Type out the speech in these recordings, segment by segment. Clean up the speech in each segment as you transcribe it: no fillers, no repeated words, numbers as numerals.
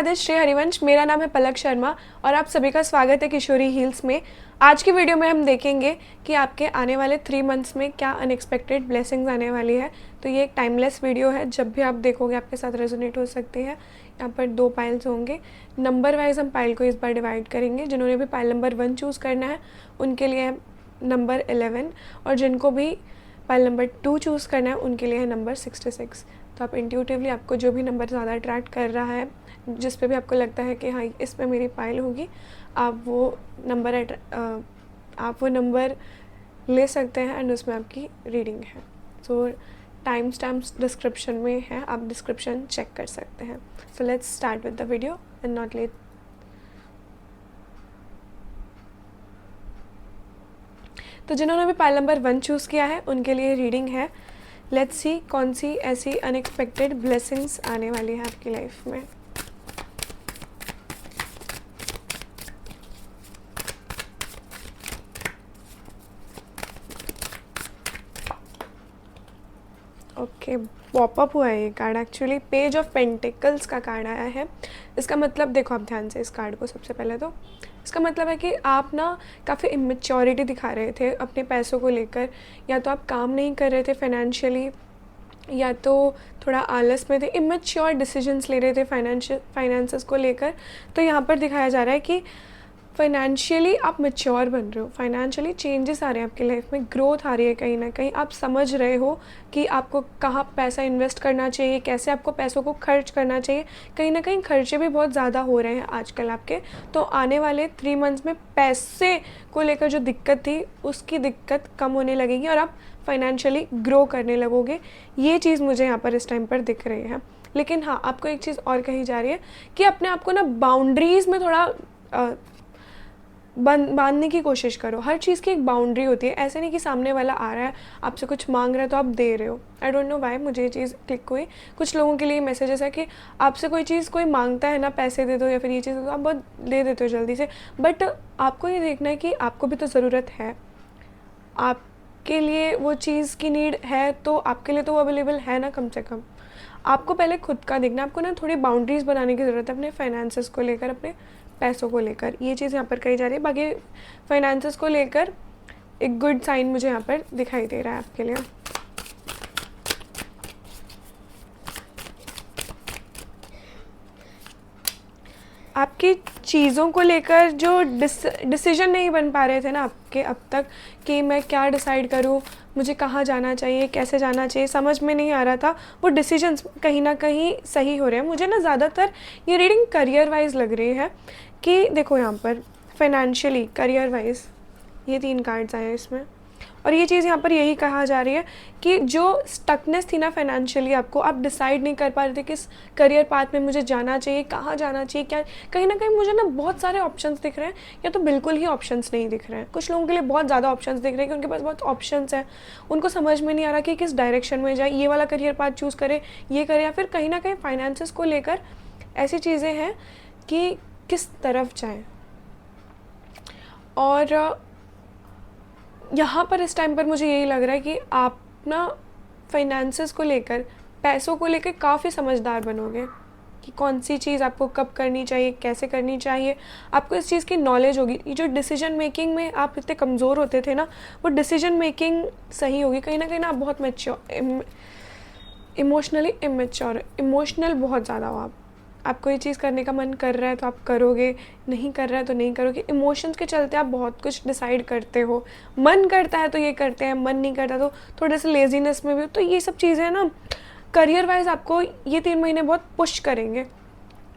राधे, श्री हरिवंश। मेरा नाम है पलक शर्मा और आप सभी का स्वागत है किशोरी हील्स में। आज की वीडियो में हम देखेंगे कि आपके आने वाले 3 मंथ्स में क्या अनएक्सपेक्टेड ब्लेसिंग्स आने वाली है। तो ये एक टाइमलेस वीडियो है, जब भी आप देखोगे आपके साथ रेजोनेट हो सकती है। यहाँ पर 2 पाइल्स होंगे, नंबर वाइज हम पाइल को इस बार डिवाइड करेंगे। जिन्होंने भी पाइल नंबर 1 चूज़ करना है उनके लिए है नंबर 11 और जिनको भी पाइल नंबर 2 चूज़ करना है उनके लिए है नंबर 66। तो आप इंट्यूटिवली आपको जो भी नंबर ज़्यादा अट्रैक्ट कर रहा है, जिस पे भी आपको लगता है कि हाँ इस पे मेरी पाइल होगी, आप वो नंबर ले सकते हैं एंड उसमें आपकी रीडिंग है। सो टाइम स्टैम्प्स डिस्क्रिप्शन में है, आप डिस्क्रिप्शन चेक कर सकते हैं। So let's start with the video and not let. तो जिन्होंने भी पाइल नंबर 1 चूज़ किया है उनके लिए रीडिंग है। लेट्स सी कौन सी ऐसी अनएक्सपेक्टेड ब्लेसिंग्स आने वाली है आपकी लाइफ में। ओके, पॉपअप हुआ है ये card. Actually page of pentacles का कार्ड आया है। इसका मतलब देखो आप ध्यान से इस कार्ड को, सबसे पहले तो इसका मतलब है कि आप ना काफ़ी इमेच्योरिटी दिखा रहे थे अपने पैसों को लेकर। या तो आप काम नहीं कर रहे थे फाइनेंशियली, या तो थोड़ा आलस में थे, इमेच्योर डिसीजंस ले रहे थे फाइनेंसेस को लेकर। तो यहाँ पर दिखाया जा रहा है कि फाइनेंशियली आप मैच्योर बन रहे हो, फाइनेंशियली चेंजेस आ रहे हैं आपकी लाइफ में, ग्रोथ आ रही है। कहीं ना कहीं आप समझ रहे हो कि आपको कहाँ पैसा इन्वेस्ट करना चाहिए, कैसे आपको पैसों को खर्च करना चाहिए। कहीं ना कहीं खर्चे भी बहुत ज़्यादा हो रहे हैं आजकल आपके। तो आने वाले 3 मंथ्स में पैसे को लेकर जो दिक्कत थी उसकी दिक्कत कम होने लगेगी और आप फाइनेंशियली ग्रो करने लगोगे। ये चीज़ मुझे यहाँ पर इस टाइम पर दिख रही है। लेकिन हाँ, आपको एक चीज़ और कही जा रही है कि अपने आप को ना बाउंड्रीज़ में थोड़ा बांधने की कोशिश करो। हर चीज़ की एक बाउंड्री होती है। ऐसे नहीं कि सामने वाला आ रहा है आपसे कुछ मांग रहा है तो आप दे रहे हो। आई डोंट नो वाई मुझे ये चीज़ क्लिक हुई। कुछ लोगों के लिए मैसेजेस है कि आपसे कोई चीज़ कोई मांगता है ना, पैसे दे दो या फिर ये चीज़ दे दो, आप बहुत दे देते हो जल्दी से। बट आपको ये देखना है कि आपको भी तो ज़रूरत है, आपके लिए वो चीज़ की नीड है, तो आपके लिए तो वो अवेलेबल है ना। कम से कम आपको पहले खुद का देखना, आपको ना थोड़ी बाउंड्रीज़ बनाने की ज़रूरत है अपने फाइनेंसेस को लेकर, अपने पैसों को लेकर। ये चीज़ यहाँ पर कही जा रही है। बाकी फाइनेंसेस को लेकर एक गुड साइन मुझे यहाँ पर दिखाई दे रहा है आपके लिए। आपकी चीज़ों को लेकर जो डिसीजन नहीं बन पा रहे थे ना आपके अब तक, कि मैं क्या डिसाइड करूँ, मुझे कहाँ जाना चाहिए, कैसे जाना चाहिए, समझ में नहीं आ रहा था, वो डिसीजंस कहीं ना कहीं सही हो रहे हैं। मुझे ना ज़्यादातर ये रीडिंग करियर वाइज लग रही है कि देखो यहाँ पर फाइनेंशियली, करियर वाइज ये 3 कार्ड्स आए हैं इसमें। और ये चीज़ यहाँ पर यही कहा जा रही है कि जो स्टकनेस थी ना फाइनेंशियली, आपको आप डिसाइड नहीं कर पा रहे थे किस करियर पाथ में मुझे जाना चाहिए, कहाँ जाना चाहिए, क्या। कहीं ना कहीं मुझे ना बहुत सारे ऑप्शंस दिख रहे हैं, या तो बिल्कुल ही ऑप्शंस नहीं दिख रहे हैं। कुछ लोगों के लिए बहुत ज़्यादा ऑप्शंस दिख रहे हैं कि उनके पास बहुत ऑप्शंस हैं, उनको समझ में नहीं आ रहा कि किस डायरेक्शन में जाए, ये वाला करियर पाथ चूज़ करे, ये करे, या फिर कहीं ना कहीं फाइनेंसेस को लेकर ऐसी चीज़ें हैं कि किस तरफ जाएँ। और यहाँ पर इस टाइम पर मुझे यही लग रहा है कि आप ना फाइनेंसेस को लेकर, पैसों को लेकर काफ़ी समझदार बनोगे कि कौन सी चीज़ आपको कब करनी चाहिए, कैसे करनी चाहिए। आपको इस चीज़ की नॉलेज होगी। ये जो डिसीजन मेकिंग में आप इतने कमज़ोर होते थे ना, वो डिसीजन मेकिंग सही होगी। कहीं ना आप बहुत मैच्योर, इमोशनली इमेच्योर, इमोशनल बहुत ज़्यादा हो आप। आपको ये चीज़ करने का मन कर रहा है तो आप करोगे, नहीं कर रहा है तो नहीं करोगे। इमोशंस के चलते आप बहुत कुछ डिसाइड करते हो। मन करता है तो ये करते हैं, मन नहीं करता तो थोड़े से लेजीनेस में भी। तो ये सब चीज़ें ना करियर वाइज आपको ये 3 महीने बहुत पुश करेंगे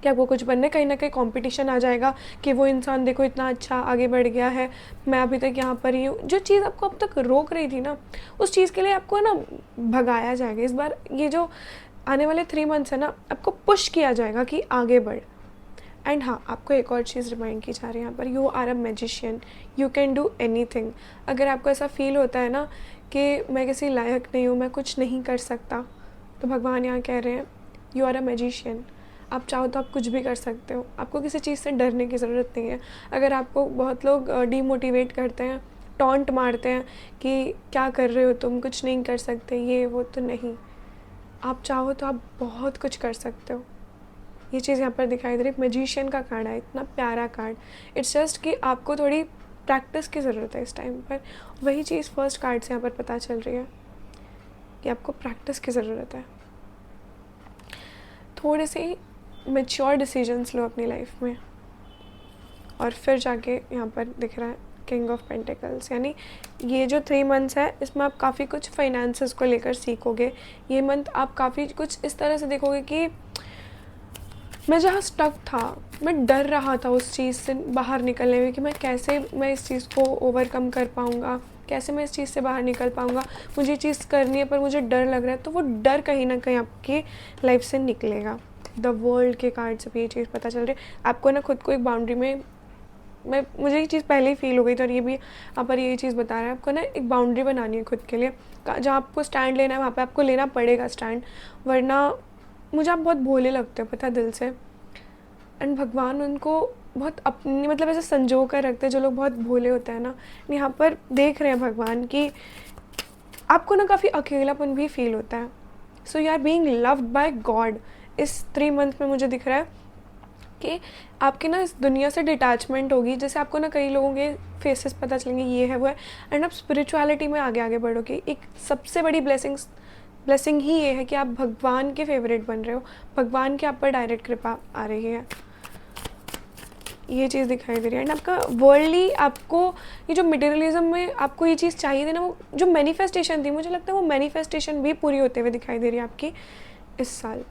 कि आपको कुछ बनने। कहीं ना कहीं कंपटीशन आ जाएगा कि वो इंसान देखो इतना अच्छा आगे बढ़ गया है, मैं अभी तक यहाँ पर ही हूँ। जो चीज़ आपको अब तक रोक रही थी ना, उस चीज़ के लिए आपको ना भगाया जाएगा। इस बार ये जो आने वाले 3 मंथ्स है ना, आपको पुश किया जाएगा कि आगे बढ़। एंड हाँ, आपको एक और चीज़ रिमाइंड की जा रही है यहाँ पर, you are a magician, you can do anything. अगर आपको ऐसा फील होता है ना कि मैं किसी लायक नहीं हूँ, मैं कुछ नहीं कर सकता, तो भगवान यहाँ कह रहे हैं यू आर अ मैजिशियन। आप चाहो तो आप कुछ भी कर सकते हो। आपको किसी चीज़ से डरने की ज़रूरत नहीं है। अगर आपको बहुत लोग डीमोटिवेट करते हैं, टॉन्ट मारते हैं कि क्या कर रहे हो तुम, कुछ नहीं कर सकते, ये वो, तो नहीं, आप चाहो तो आप बहुत कुछ कर सकते हो। ये चीज़ यहाँ पर दिखाई दे रही है। मैजिशियन का कार्ड है, इतना प्यारा कार्ड। इट्स जस्ट कि आपको थोड़ी प्रैक्टिस की ज़रूरत है इस टाइम पर। वही चीज़ फर्स्ट कार्ड से यहाँ पर पता चल रही है कि आपको प्रैक्टिस की ज़रूरत है। थोड़े से मैच्योर डिसीजंस लो अपनी लाइफ में। और फिर जाके यहाँ पर दिख रहा है किंग ऑफ पेंटिकल्स, यानी ये जो 3 मंथ्स है इसमें आप काफ़ी कुछ फाइनेंसेस को लेकर सीखोगे। ये मंथ आप काफ़ी कुछ इस तरह से देखोगे कि मैं जहाँ स्टक था, मैं डर रहा था उस चीज़ से बाहर निकलने में कि मैं इस चीज़ को ओवरकम कर पाऊँगा, कैसे मैं इस चीज़ से बाहर निकल पाऊँगा। मुझे ये चीज़ करनी है पर मुझे डर लग रहा है, तो वो डर कहीं ना कहीं आपकी लाइफ से निकलेगा। द वर्ल्ड के कार्ड से भी ये चीज़ पता चल रही है। आपको ना खुद को एक बाउंड्री में, मुझे ये चीज़ पहले ही फील हो गई थी और ये भी यहाँ पर ये चीज़ बता रहा है। आपको ना एक बाउंड्री बनानी है खुद के लिए, जहाँ आपको स्टैंड लेना है वहाँ पे आपको लेना पड़ेगा स्टैंड, वरना मुझे आप बहुत भोले लगते हो पता दिल से। एंड भगवान उनको बहुत अपनी मतलब ऐसे संजो कर रखते हैं जो लोग बहुत भोले होते हैं ना। यहाँ पर देख रहे हैं भगवान कि आपको ना काफ़ी अकेलापन भी फील होता है। So you are being loved by God. इस 3 मंथ में मुझे दिख रहा है कि आपकी ना इस दुनिया से डिटैचमेंट होगी। जैसे आपको ना कई लोगों के फेसेस पता चलेंगे, ये है वो है, एंड आप स्पिरिचुअलिटी में आगे आगे बढ़ोगे। एक सबसे बड़ी ब्लेसिंग ही ये है कि आप भगवान के फेवरेट बन रहे हो, भगवान के आप पर डायरेक्ट कृपा आ रही है। ये चीज़ दिखाई दे रही है। एंड आपका वर्ल्डली, आपको ये जो मटेरियलिज्म में आपको ये चीज़ चाहिए थी ना, वो जो मैनिफेस्टेशन थी, मुझे लगता है वो मैनिफेस्टेशन भी पूरी होते हुए दिखाई दे रही है आपकी इस साल।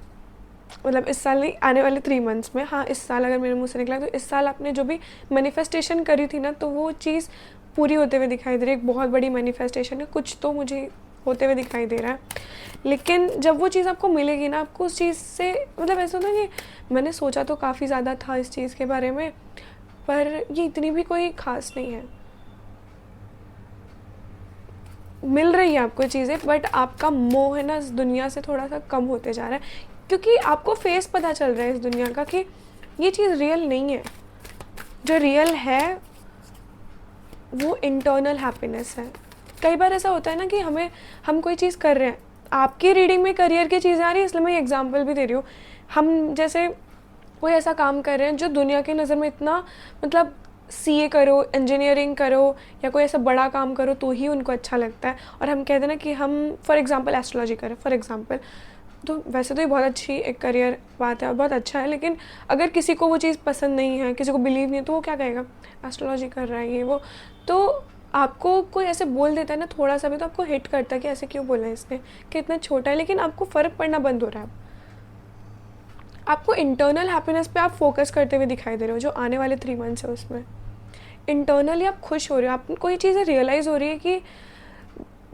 मतलब इस साल नहीं, आने वाले 3 मंथ्स में। हाँ, इस साल अगर मेरे मुँह से निकला तो इस साल आपने जो भी मैनिफेस्टेशन करी थी ना, तो वो चीज़ पूरी होते हुए दिखाई दे रही है। एक बहुत बड़ी मैनिफेस्टेशन है, कुछ तो मुझे होते हुए दिखाई दे रहा है। लेकिन जब वो चीज़ आपको मिलेगी ना, आपको उस चीज़ से मतलब ऐसा होता है कि मैंने सोचा तो काफ़ी ज़्यादा था इस चीज़ के बारे में, पर ये इतनी भी कोई ख़ास नहीं है। मिल रही है आपको चीज़ें, बट आपका मोह है ना इस दुनिया से थोड़ा सा कम होते जा रहा है, क्योंकि आपको फेस पता चल रहा है इस दुनिया का कि ये चीज़ रियल नहीं है। जो रियल है वो इंटरनल हैप्पीनेस है। कई बार ऐसा होता है ना कि हम कोई चीज़ कर रहे हैं, आपकी रीडिंग में करियर की चीज़ें आ रही है, इसलिए मैं एग्जांपल भी दे रही हूँ। हम जैसे कोई ऐसा काम कर रहे हैं जो दुनिया की नज़र में इतना मतलब सीए करो, इंजीनियरिंग करो या कोई ऐसा बड़ा काम करो तो ही उनको अच्छा लगता है, और हम कहते हैं ना कि हम फॉर एग्जांपल एस्ट्रोलॉजी करें फॉर एग्जांपल, तो वैसे तो ये बहुत अच्छी एक करियर बात है और बहुत अच्छा है। लेकिन अगर किसी को वो चीज़ पसंद नहीं है, किसी को बिलीव नहीं है, तो वो क्या कहेगा, एस्ट्रोलॉजी कर रहा है ये वो। तो आपको कोई ऐसे बोल देता है ना थोड़ा सा भी, तो आपको हिट करता है कि ऐसे क्यों बोला है इसने, कि इतना छोटा है। लेकिन आपको फ़र्क पड़ना बंद हो रहा है। आपको इंटरनल हैप्पीनेस पे आप फोकस करते हुए दिखाई दे रहे हो। जो आने वाले 3 मंथ्स है उसमें इंटरनली आप खुश हो रहे हो। आपको ये चीज़ें रियलाइज़ हो रही है कि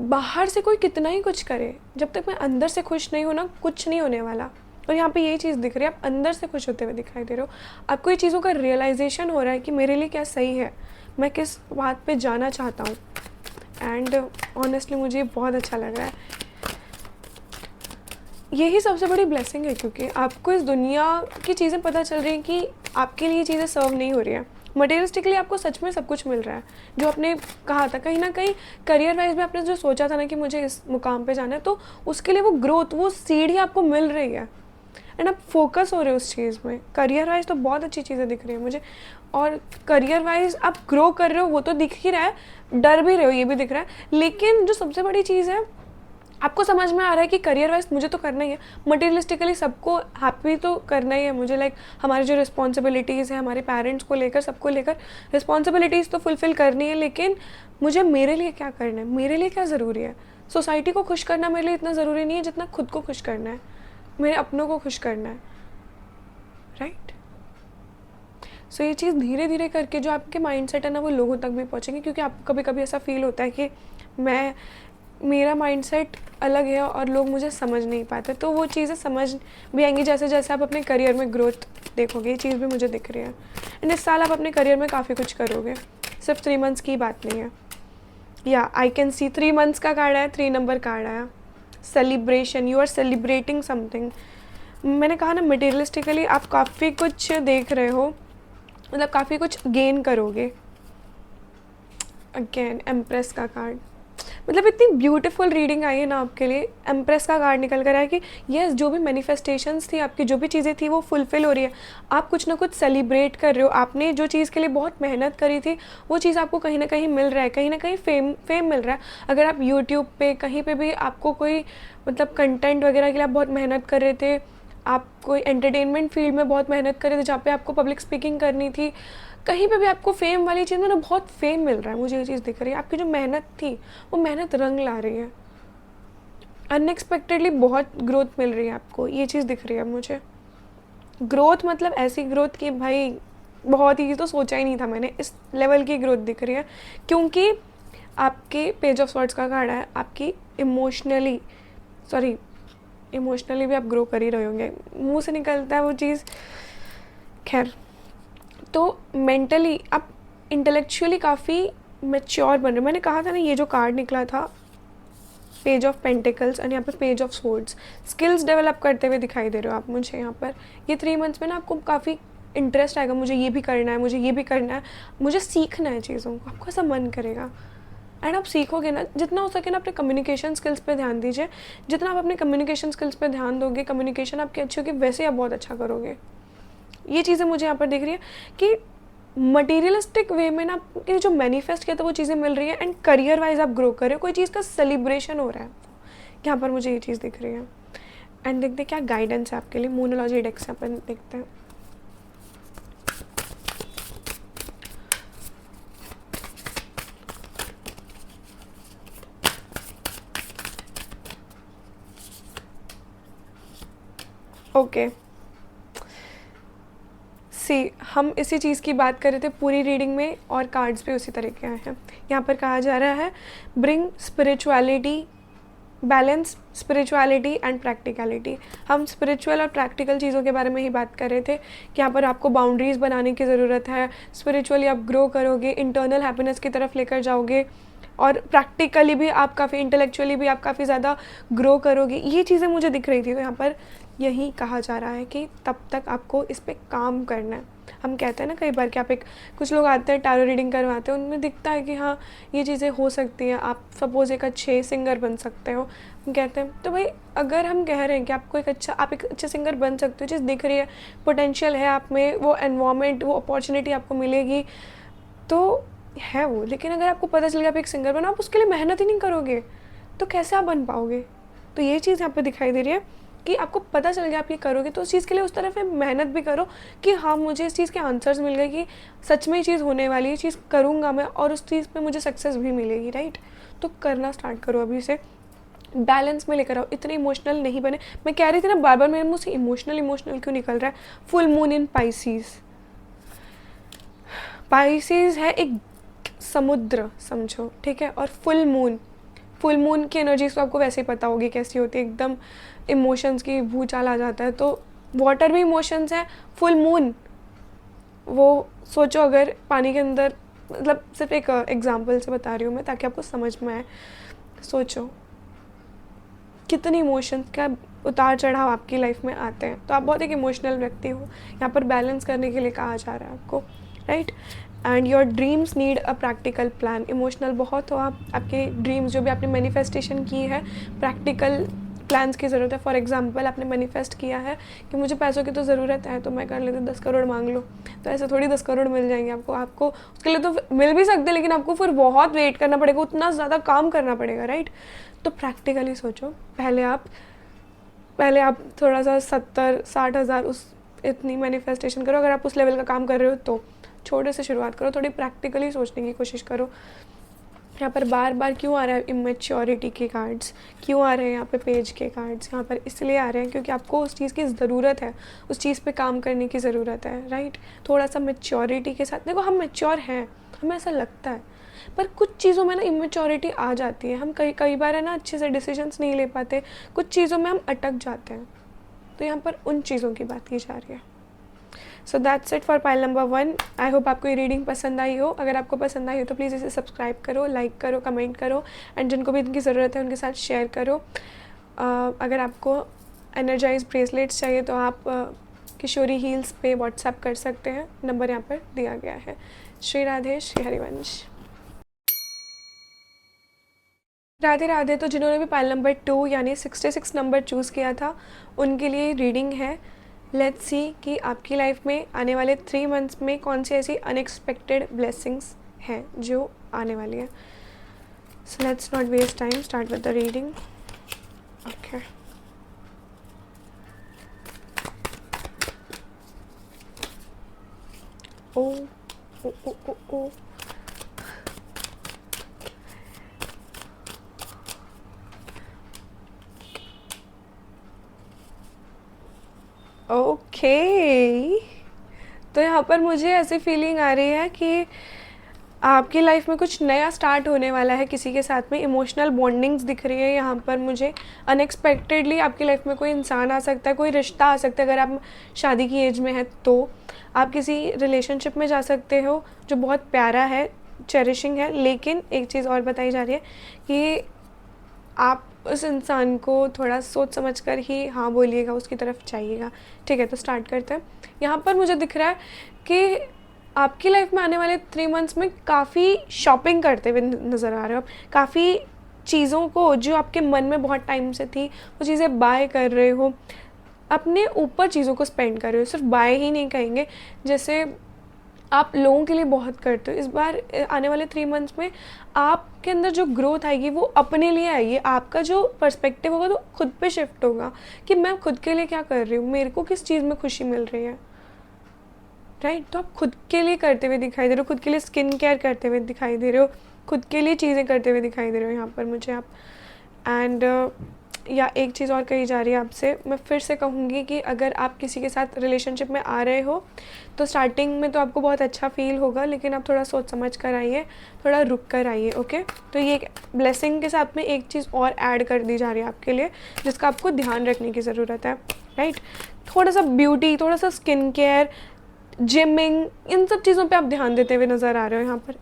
बाहर से कोई कितना ही कुछ करे, जब तक मैं अंदर से खुश नहीं हूँ ना, कुछ नहीं होने वाला। और यहाँ पे यही चीज़ दिख रही है, आप अंदर से खुश होते हुए दिखाई दे रहे हो। आपको ये चीज़ों का रियलाइजेशन हो रहा है कि मेरे लिए क्या सही है, मैं किस बात पे जाना चाहता हूँ। एंड ऑनेस्टली मुझे बहुत अच्छा लग रहा है। यही सबसे बड़ी ब्लेसिंग है, क्योंकि आपको इस दुनिया की चीज़ें पता चल रही हैं कि आपके लिए चीज़ें सर्व नहीं हो रही हैं। मटेरियलिस्टिकली आपको सच में सब कुछ मिल रहा है जो आपने कहा था। कहीं ना कहीं करियर वाइज में आपने जो सोचा था ना कि मुझे इस मुकाम पे जाना है, तो उसके लिए वो ग्रोथ, वो सीढ़ी आपको मिल रही है। एंड आप फोकस हो रहे हो उस चीज़ में। करियर वाइज तो बहुत अच्छी चीज़ें दिख रही है मुझे, और करियर वाइज आप ग्रो कर रहे हो वो तो दिख ही रहा है, डर भी रहे हो ये भी दिख रहा है। लेकिन जो सबसे बड़ी चीज़ है, आपको समझ में आ रहा है कि करियर वाइज मुझे तो करना ही है। मटेरियलिस्टिकली सबको हैप्पी तो करना ही है मुझे। लाइक हमारी जो रिस्पॉन्सिबिलिटीज़ है, हमारे पेरेंट्स को लेकर, सबको लेकर रिस्पॉन्सिबिलिटीज़ तो फुलफ़िल करनी है। लेकिन मुझे मेरे लिए क्या करना है, मेरे लिए क्या ज़रूरी है। सोसाइटी को खुश करना मेरे लिए इतना ज़रूरी नहीं है जितना खुद को खुश करना है, मेरे अपनों को खुश करना है, राइट। सो ये चीज़ धीरे धीरे करके जो आपके माइंडसेट है ना, वो लोगों तक भी पहुँचेंगे। क्योंकि आपको कभी कभी ऐसा फील होता है कि मेरा माइंडसेट अलग है और लोग मुझे समझ नहीं पाते, तो वो चीज़ें समझ भी आएंगी जैसे जैसे आप अपने करियर में ग्रोथ देखोगे। ये चीज़ भी मुझे दिख रही है। एंड इस साल आप अपने करियर में काफ़ी कुछ करोगे, सिर्फ 3 मंथ्स की बात नहीं है। या आई कैन सी 3 मंथ्स का कार्ड आया, 3 नंबर कार्ड आया, celebration. You are celebrating something. मैंने कहा ना, मटेरियलिस्टिकली आप काफ़ी कुछ देख रहे हो, मतलब काफ़ी कुछ गेन करोगे। अगेन एम्प्रेस का कार्ड, मतलब इतनी ब्यूटीफुल रीडिंग आई है ना आपके लिए। एम्प्रेस का कार्ड निकल कर आया कि यस, जो भी मैनिफेस्टेशंस थी आपकी, जो भी चीज़ें थी वो फुलफ़िल हो रही है। आप कुछ ना कुछ सेलिब्रेट कर रहे हो। आपने जो चीज़ के लिए बहुत मेहनत करी थी वो चीज़ आपको कहीं ना कहीं मिल रहा है, कहीं ना कहीं फेम मिल रहा है। अगर आप यूट्यूब पे कहीं पे भी आपको कोई मतलब कंटेंट वगैरह के लिए आप बहुत मेहनत कर रहे थे, आप कोई एंटरटेनमेंट फील्ड में बहुत मेहनत कर रहे थे जहाँ पे आपको पब्लिक स्पीकिंग करनी थी, कहीं पे भी आपको फेम वाली चीज़ में ना बहुत फेम मिल रहा है। मुझे ये चीज़ दिख रही है, आपकी जो मेहनत थी वो मेहनत रंग ला रही है। अनएक्सपेक्टेडली बहुत ग्रोथ मिल रही है आपको, ये चीज़ दिख रही है मुझे। ग्रोथ मतलब ऐसी ग्रोथ कि भाई बहुत ही तो सोचा ही नहीं था मैंने, इस लेवल की ग्रोथ दिख रही है। क्योंकि आपके पेज ऑफ सॉर्ट्स का कार्ड है, आपकी इमोशनली भी आप ग्रो कर ही रहे होंगे, मुंह से निकलता है वो चीज़। खैर, तो मेंटली आप इंटेलेक्चुअली काफ़ी मैच्योर बन रहे हो। मैंने कहा था ना, ये जो कार्ड निकला था पेज ऑफ पेंटिकल्स और यहाँ पे page of swords, skills develop करते हुए दिखाई दे रहे हो आप मुझे यहाँ पर। ये 3 मंथ्स में ना आपको काफ़ी इंटरेस्ट आएगा, मुझे ये भी करना है, मुझे ये भी करना है, मुझे सीखना है चीज़ों को, आपको ऐसा मन करेगा। एंड आप सीखोगे ना, जितना हो सके ना अपने कम्युनिकेशन स्किल्स पे ध्यान दीजिए। जितना आप अपने कम्युनिकेशन स्किल्स पे ध्यान दोगे, कम्युनिकेशन आपकी अच्छी होगी, वैसे आप बहुत अच्छा करोगे। ये चीज़ें मुझे यहाँ पर दिख रही है कि मटीरियलिस्टिक वे में ना आपके जो मैनिफेस्ट किया था वो चीज़ें मिल रही है, एंड करियर वाइज आप ग्रो कर रहे हो, कोई चीज़ का सेलिब्रेशन हो रहा है यहाँ पर, मुझे ये चीज़ दिख रही है। एंड देखते हैं क्या गाइडेंस है आपके लिए मूनोलॉजी डेक से, अपन देखते हैं। ओके, हम इसी चीज़ की बात कर रहे थे पूरी रीडिंग में, और कार्ड्स भी उसी तरह के आए हैं। यहाँ पर कहा जा रहा है bring spirituality, balance spirituality and practicality. हम स्पिरिचुअल और प्रैक्टिकल चीज़ों के बारे में ही बात कर रहे थे कि यहाँ पर आपको बाउंड्रीज़ बनाने की ज़रूरत है। स्पिरिचुअली आप ग्रो करोगे, इंटरनल हैप्पीनेस की तरफ लेकर जाओगे, और प्रैक्टिकली भी आप काफ़ी, इंटेलेक्चुअली भी आप काफ़ी ज़्यादा ग्रो करोगे। ये चीज़ें मुझे दिख रही थी। तो यहाँ पर यही कहा जा रहा है कि तब तक आपको इस पर काम करना है। हम कहते हैं ना कई बार कि आप कुछ लोग आते हैं टैरो रीडिंग करवाते हैं, उनमें दिखता है कि हाँ ये चीज़ें हो सकती हैं, आप सपोज़ एक अच्छे सिंगर बन सकते हो, हम कहते हैं। तो भाई अगर हम कह रहे हैं कि आपको एक अच्छे सिंगर बन सकते हो, चीज़ दिख रही है, पोटेंशियल है आप में, वो एनवायरनमेंट, वो अपॉर्चुनिटी आपको मिलेगी, तो है वो। लेकिन अगर आपको पता चल गया आप एक सिंगर बनो, आप उसके लिए मेहनत ही नहीं करोगे, तो कैसे आप बन पाओगे? तो ये चीज़ यहाँ पे दिखाई दे रही है कि आपको पता चल गया आप ये करोगे, तो उस चीज़ के लिए उस तरफ मेहनत भी करो कि हाँ मुझे इस चीज़ के आंसर्स मिल गए कि सच में ये चीज़ होने वाली है, चीज़ करूँगा मैं और उस चीज़ पे मुझे सक्सेस भी मिलेगी, राइट। तो करना स्टार्ट करो अभी से, बैलेंस में लेकर आओ, इतने इमोशनल नहीं बने। मैं कह रही थी ना बार बार मेरे मुँह से इमोशनल क्यों निकल रहा है। फुल मून इन पाइसीज है एक समुद्र समझो, ठीक है। और फुल मून की एनर्जीज तो आपको वैसे ही पता होगी कैसी होती है, एकदम इमोशंस की भूचाल आ जाता है। तो वाटर भी इमोशंस है, फुल मून वो सोचो अगर पानी के अंदर, मतलब सिर्फ एक एग्जांपल से बता रही हूँ मैं ताकि आपको समझ में आए। सोचो कितने इमोशंस का उतार चढ़ाव आपकी लाइफ में आते हैं। तो आप बहुत एक इमोशनल व्यक्ति हो, यहाँ पर बैलेंस करने के लिए कहा जा रहा है आपको, right. And your dreams need a practical plan. Emotional बहुत हो आप, आपके ड्रीम्स जो भी आपने मैनिफेस्टेशन की है, प्रैक्टिकल प्लान्स की ज़रूरत है। फॉर एग्जांपल आपने मैनिफेस्ट किया है कि मुझे पैसों की तो ज़रूरत है, तो मैं कर लेती 10 करोड़ मांग लो, तो ऐसे थोड़ी 10 करोड़ मिल जाएंगे आपको उसके लिए तो मिल भी सकते, लेकिन आपको फिर बहुत वेट करना पड़ेगा, उतना ज़्यादा काम करना पड़ेगा, राइट। तो प्रैक्टिकली सोचो, पहले आप थोड़ा सा 70-60 हज़ार उस इतनी मैनिफेस्टेशन करो। अगर आप उस लेवल का काम कर रहे हो तो छोटे से शुरुआत करो, थोड़ी प्रैक्टिकली सोचने की कोशिश करो। यहाँ पर बार बार क्यों आ रहा है इमेच्योरिटी के कार्ड्स, क्यों आ रहे हैं यहाँ पे पेज के कार्ड्स? यहाँ पर इसलिए आ रहे हैं क्योंकि आपको उस चीज़ की ज़रूरत है, उस चीज़ पे काम करने की ज़रूरत है, राइट। थोड़ा सा मेच्योरिटी के साथ, देखो हम मेच्योर हैं, हमें ऐसा लगता है, पर कुछ चीज़ों में ना इमेच्योरिटी आ जाती है। हम कई बार है ना अच्छे से डिसीजंस नहीं ले पाते, कुछ चीज़ों में हम अटक जाते हैं। तो यहाँ पर उन चीज़ों की बात की जा रही है। So that's it for pile number 1। I hope आपको ये रीडिंग पसंद आई हो। अगर आपको पसंद आई हो तो प्लीज़ इसे सब्सक्राइब करो, लाइक करो, कमेंट करो, एंड जिनको भी इनकी ज़रूरत है उनके साथ शेयर करो। अगर आपको एनर्जाइज ब्रेसलेट्स चाहिए तो आप किशोरी हील्स पे व्हाट्सएप कर सकते हैं, नंबर यहाँ पर दिया गया है। श्री राधे, श्री हरिवंश। राधे राधे। तो जिन्होंने भी पाइल नंबर 2 यानी 66 नंबर चूज़ किया था उनके लिए रीडिंग है। लेट्स सी कि आपकी लाइफ में आने वाले 3 मंथ्स में कौन सी ऐसी अनएक्सपेक्टेड ब्लेसिंग्स हैं जो आने वाली है। So let's not waste time, start with the reading. Okay, oh oh oh oh oh okay. तो यहाँ पर मुझे ऐसी फीलिंग आ रही है कि आपकी लाइफ में कुछ नया स्टार्ट होने वाला है किसी के साथ में। इमोशनल बॉन्डिंग्स दिख रही है यहाँ पर मुझे। अनएक्सपेक्टेडली आपकी लाइफ में कोई इंसान आ सकता है, कोई रिश्ता आ सकता है। अगर आप शादी की एज में हैं तो आप किसी रिलेशनशिप में जा सकते हो जो बहुत प्यारा है, चेरिशिंग है। लेकिन एक चीज़ और बताई जा रही है कि आप उस इंसान को थोड़ा सोच समझ कर ही हाँ बोलिएगा, उसकी तरफ जाइएगा। ठीक है, तो स्टार्ट करते हैं। यहाँ पर मुझे दिख रहा है कि आपकी लाइफ में आने वाले 3 मंथ्स में काफ़ी शॉपिंग करते हुए नज़र आ रहे हो आप। काफ़ी चीज़ों को जो आपके मन में बहुत टाइम से थी वो चीज़ें बाय कर रहे हो, अपने ऊपर चीज़ों को स्पेंड कर रहे हो। सिर्फ बाय ही नहीं कहेंगे, जैसे आप लोगों के लिए बहुत करते हो। इस बार आने वाले 3 मंथ्स में आपके अंदर जो ग्रोथ आएगी वो अपने लिए आएगी। आपका जो पर्सपेक्टिव होगा तो खुद पे शिफ्ट होगा कि मैं खुद के लिए क्या कर रही हूँ, मेरे को किस चीज़ में खुशी मिल रही है। राइट, तो आप खुद के लिए करते हुए दिखाई दे रहे हो, खुद के लिए स्किन केयर करते हुए दिखाई दे रहे हो, खुद के लिए चीज़ें करते हुए दिखाई दे रहे हो यहाँ पर मुझे आप। एंड या एक चीज़ और कही जा रही है आपसे, मैं फिर से कहूँगी कि अगर आप किसी के साथ रिलेशनशिप में आ रहे हो तो स्टार्टिंग में तो आपको बहुत अच्छा फील होगा, लेकिन आप थोड़ा सोच समझ कर आइए, थोड़ा रुक कर आइए। ओके, तो ये ब्लेसिंग के साथ में एक चीज़ और ऐड कर दी जा रही है आपके लिए जिसका आपको ध्यान रखने की ज़रूरत है। राइट, थोड़ा सा ब्यूटी, थोड़ा सा स्किन केयर, जिमिंग, इन सब चीज़ों पे आप ध्यान देते हुए नज़र आ रहे हो यहाँ पर।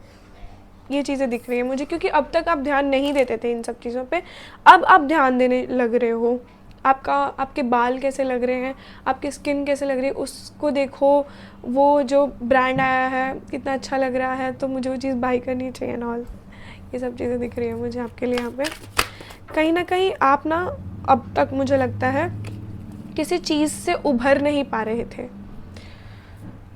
ये चीज़ें दिख रही हैं मुझे, क्योंकि अब तक आप ध्यान नहीं देते थे इन सब चीज़ों पे, अब आप ध्यान देने लग रहे हो। आपके बाल कैसे लग रहे हैं, आपकी स्किन कैसे लग रही है उसको देखो, वो जो ब्रांड आया है कितना अच्छा लग रहा है, तो मुझे वो चीज़ बाई करनी चाहिए ना ऑल। ये सब चीज़ें दिख रही हैं मुझे आपके लिए यहाँ पे। कहीं ना कहीं आप ना अब तक मुझे लगता है किसी चीज़ से उभर नहीं पा रहे थे,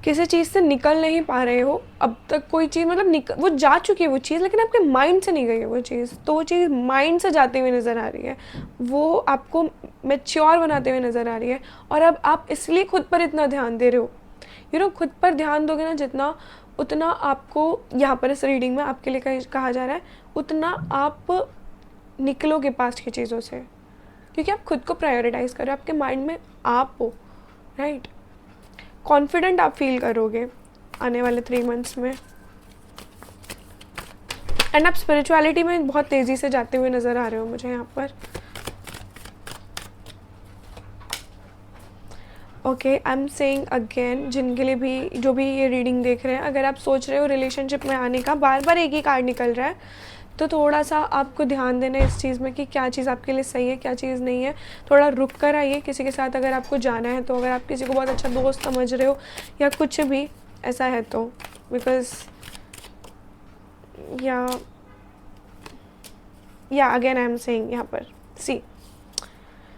किसी चीज़ से निकल नहीं पा रहे हो अब तक। कोई चीज़ मतलब वो जा चुकी है वो चीज़, लेकिन आपके माइंड से नहीं गई है वो चीज़, तो वो चीज़ माइंड से जाते हुए नज़र आ रही है, वो आपको मैच्योर बनाते हुए नज़र आ रही है। और अब आप इसलिए खुद पर इतना ध्यान दे रहे हो। खुद पर ध्यान दोगे ना जितना, उतना आपको यहाँ पर इस रीडिंग में आपके लिए कहा जा रहा है, उतना आप निकलोगे पास्ट की चीज़ों से, क्योंकि आप खुद को प्रायोरिटाइज़ करो, आपके माइंड में आप हो। राइट, कॉन्फिडेंट आप फील करोगे आने वाले 3 मंथ्स में। एंड आप स्पिरिचुअलिटी में बहुत तेज़ी से जाते हुए नज़र आ रहे हो मुझे यहाँ पर। Okay, I am saying again, जिनके लिए भी, जो भी ये रीडिंग देख रहे हैं, अगर आप सोच रहे हो रिलेशनशिप में आने का, बार बार एक ही कार्ड निकल रहा है, तो थोड़ा सा आपको ध्यान देना है इस चीज़ में कि क्या चीज़ आपके लिए सही है, क्या चीज़ नहीं है। थोड़ा रुक कर आइए किसी के साथ अगर आपको जाना है तो, अगर आप किसी को बहुत अच्छा दोस्त समझ रहे हो या कुछ भी ऐसा है तो, बिकॉज या अगेन आई एम सेइंग यहाँ पर, सी,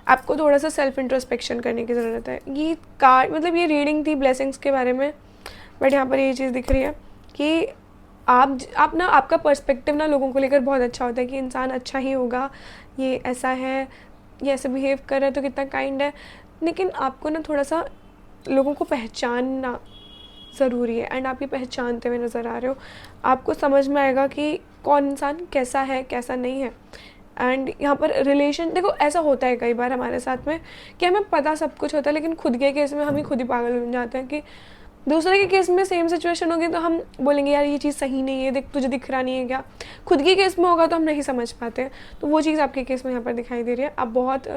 आपको थोड़ा सा सेल्फ इंट्रोस्पेक्शन करने की ज़रूरत है। ये कार्ड मतलब ये रीडिंग थी ब्लेसिंग्स के बारे में, बट यहाँ पर ये चीज़ दिख रही है कि आप ना, आपका पर्सपेक्टिव ना लोगों को लेकर बहुत अच्छा होता है कि इंसान अच्छा ही होगा, ये ऐसा है, ये ऐसे बिहेव कर रहा है तो कितना काइंड है। लेकिन आपको ना थोड़ा सा लोगों को पहचानना ज़रूरी है, एंड आप ये पहचानते हुए नज़र आ रहे हो। आपको समझ में आएगा कि कौन इंसान कैसा है, कैसा नहीं है। एंड यहाँ पर रिलेशन, देखो ऐसा होता है कई बार हमारे साथ में कि हमें पता सब कुछ होता है, लेकिन खुद के केस में हम ही खुद ही पागल बन जाते हैं। कि दूसरे के केस में सेम सिचुएशन होगी तो हम बोलेंगे यार ये चीज़ सही नहीं है, देख तुझे दिख रहा नहीं है क्या। खुद के केस में होगा तो हम नहीं समझ पाते हैं, तो वो चीज़ आपके केस में यहाँ पर दिखाई दे रही है। आप बहुत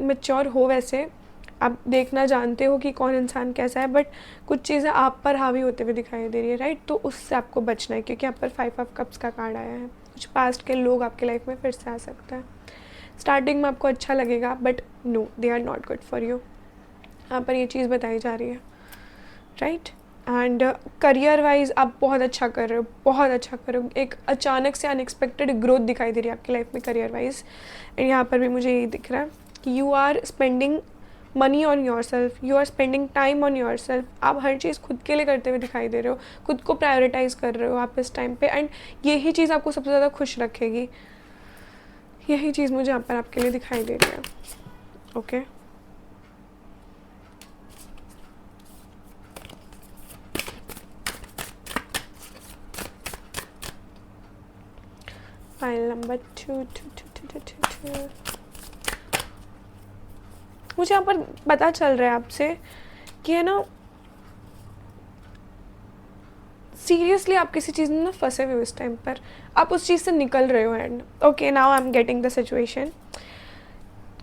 मैच्योर हो, वैसे आप देखना जानते हो कि कौन इंसान कैसा है, बट कुछ चीज़ें आप पर हावी होते हुए दिखाई दे रही है। राइट, तो उससे आपको बचना है, क्योंकि आप पर 5 ऑफ कप्स का कार्ड आया है। कुछ पास्ट के लोग आपके लाइफ में फिर से आ सकता है। स्टार्टिंग में आपको अच्छा लगेगा, but no, they are not good for you. यहाँ पर ये चीज़ बताई जा रही है। राइट, एंड करियर वाइज आप बहुत अच्छा कर रहे हो, बहुत अच्छा कर रहे हो। एक अचानक से अनएक्सपेक्टेड ग्रोथ दिखाई दे रही है आपकी लाइफ में करियर वाइज। एंड यहाँ पर भी मुझे यही दिख रहा है कि you are spending money on yourself, you are spending time on yourself. आप हर चीज़ खुद के लिए करते हुए दिखाई दे रहे हो, खुद को प्रायोरिटाइज कर रहे हो आप इस टाइम पे। एंड यही चीज़ आपको सबसे ज़्यादा खुश रखेगी, यही चीज़ मुझे यहाँ पर आपके लिए दिखाई दे रही है। ओके फाइल नंबर 2 मुझे यहाँ पर पता चल रहा है आपसे कि है ना, सीरियसली आप किसी चीज़ में ना फंसे हुए हो इस टाइम पर, आप उस चीज़ से निकल रहे हो। And okay now I am getting the situation,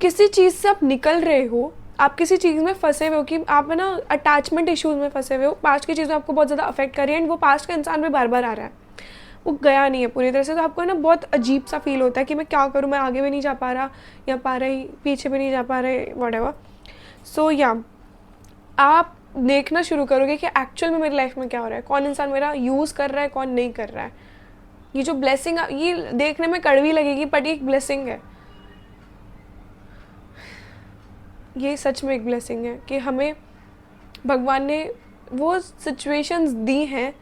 किसी चीज़ से आप निकल रहे हो, आप किसी चीज़ में फंसे हुए हो कि आप है ना अटैचमेंट इश्यूज़ में फंसे हुए हो, पास्ट की चीज़ें आपको बहुत ज़्यादा अफेक्ट कर रही है। एंड वो पास्ट का इंसान भी बार बार आ रहा है, वो गया नहीं है पूरी तरह से। तो आपको है ना बहुत अजीब सा फील होता है कि मैं क्या करूँ, मैं आगे भी नहीं जा पा रहा या पा रही, पीछे भी नहीं जा पा रहे, व्हाटएवर। सो या आप देखना शुरू करोगे कि एक्चुअल में मेरी लाइफ में क्या हो रहा है, कौन इंसान मेरा यूज़ कर रहा है, कौन नहीं कर रहा है। ये जो ब्लेसिंग, ये देखने में कड़वी लगेगी बट ये एक ब्लेसिंग है, ये सच में एक ब्लेसिंग है कि हमें भगवान ने वो सिचुएशंस दी हैं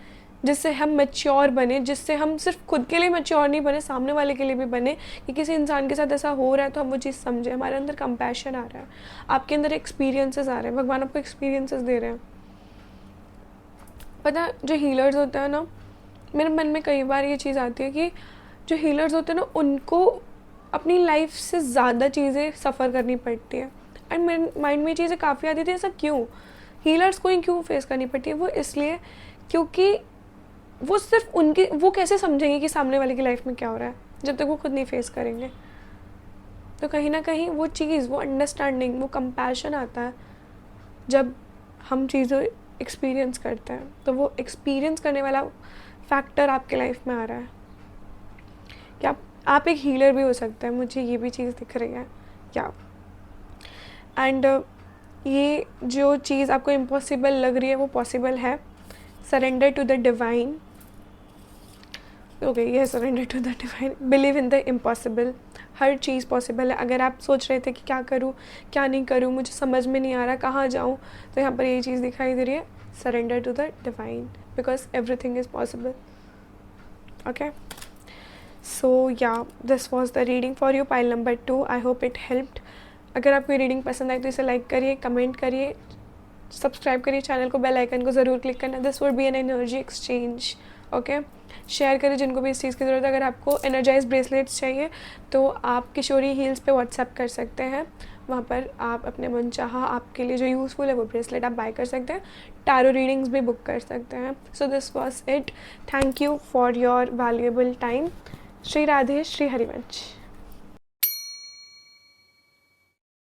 जिससे हम मैच्योर बने, जिससे हम सिर्फ खुद के लिए मैच्योर नहीं बने, सामने वाले के लिए भी बने कि किसी इंसान के साथ ऐसा हो रहा है तो हम वो चीज़ समझें, हमारे अंदर कंपैशन आ रहा है, आपके अंदर एक्सपीरियंसेस आ रहे हैं, भगवान आपको एक्सपीरियंसेस दे रहे हैं। पता है जो हीलर्स होते हैं ना, मेरे मन में कई बार ये चीज़ आती है कि जो हीलर्स होते हैं ना उनको अपनी लाइफ से ज़्यादा चीज़ें सफ़र करनी पड़ती है। एंड मेरे माइंड में ये चीज़ें काफ़ी आती थी, ऐसा क्यों, हीलर्स को ही क्यों फेस करनी पड़ती है। वो इसलिए क्योंकि वो सिर्फ उनकी, वो कैसे समझेंगे कि सामने वाले की लाइफ में क्या हो रहा है जब तक वो खुद नहीं फेस करेंगे। तो कहीं ना कहीं वो चीज़, वो अंडरस्टैंडिंग, वो कंपैशन आता है जब हम चीज़ें एक्सपीरियंस करते हैं। तो वो एक्सपीरियंस करने वाला फैक्टर आपके लाइफ में आ रहा है कि आप एक हीलर भी हो सकते हैं, मुझे ये भी चीज़ दिख रही है क्या। एंड ये जो चीज़ आपको इम्पॉसिबल लग रही है वो पॉसिबल है। Surrender to the divine. Okay ये surrender to the divine, believe in the impossible. हर चीज़ पॉसिबल है। अगर आप सोच रहे थे कि क्या करूँ क्या नहीं करूँ, मुझे समझ में नहीं आ रहा कहाँ जाऊँ, तो यहाँ पर ये चीज़ दिखाई दे रही है, surrender to the divine, because everything is possible. Okay so yeah this was the reading for you, pile number 2। I hope it helped. अगर आपको ये रीडिंग पसंद आई तो इसे लाइक करिए, कमेंट करिए, सब्सक्राइब करिए चैनल को, बेल आइकन को ज़रूर क्लिक करना। This would be an energy exchange. Okay share करिए जिनको भी इस चीज़ की ज़रूरत है। अगर आपको एनर्जाइज ब्रेसलेट्स चाहिए तो आप किशोरी हील्स पे व्हाट्सएप कर सकते हैं, वहाँ पर आप अपने मन चाहा आपके लिए जो यूज़फुल है वो ब्रेसलेट आप बाय कर सकते हैं। टैरो रीडिंग्स भी बुक कर सकते हैं। So this was it. Thank you for your valuable time. Shri Radhe, Shri Harivansh.